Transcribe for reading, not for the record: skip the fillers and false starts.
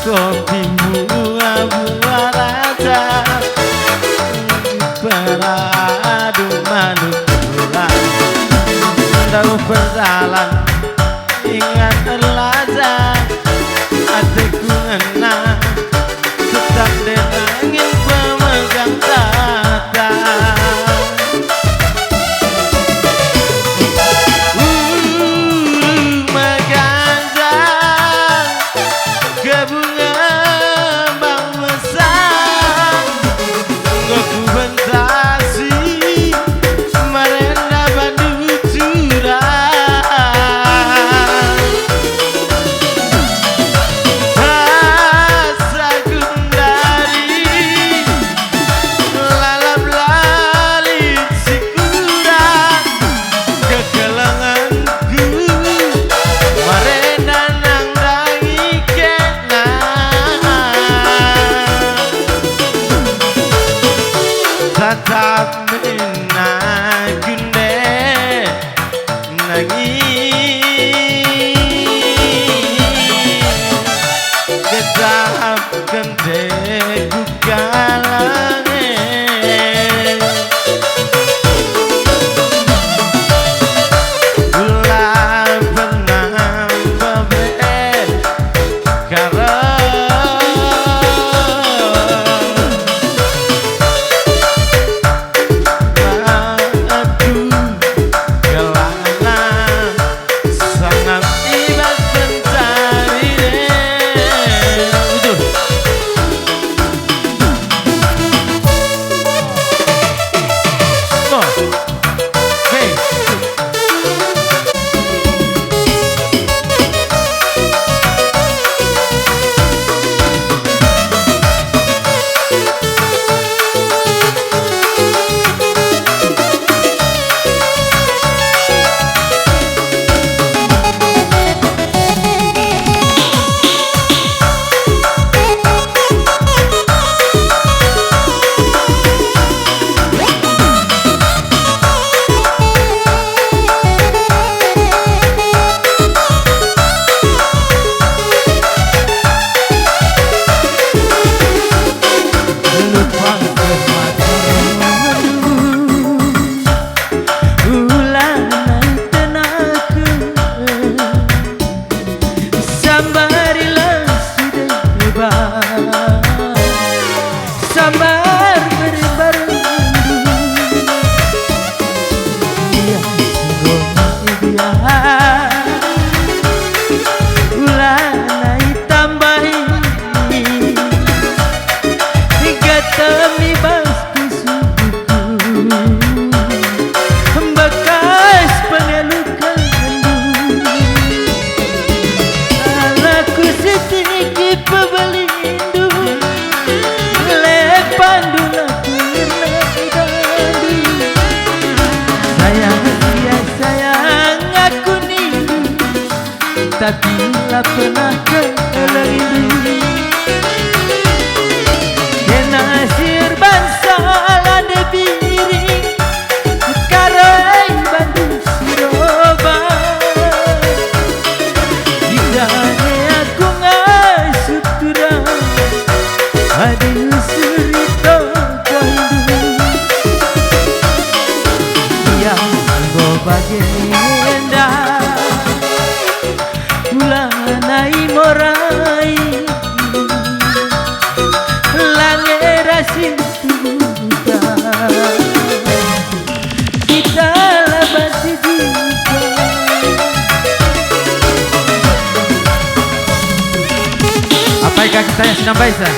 kopimu buah raja beradu manusia tahu berjalan ingat laza hatiku enak tetap denangin pemegang tata meganjang ke bunga bang mesang ngoku bentasi merenda bandu curang rasa gundari lalap lalit si kurang kekelanganku merenda nang dangi kena tatap menagunde nangis ketap kente kukalange ulah pernah babe karo sambar berbarendu dia dia ulah naik tambahin hingga temi basku suku bekas pengelukan anakku sedikit pebelindu tapi tak pernah kerindu kena sirban salah debiring karai bantu siroba hidangnya aku ngasuh kurang aduh surito koindu yang go bagenda ulanai morai langera sintuta kita labasi juga apakah kita yang senang baisa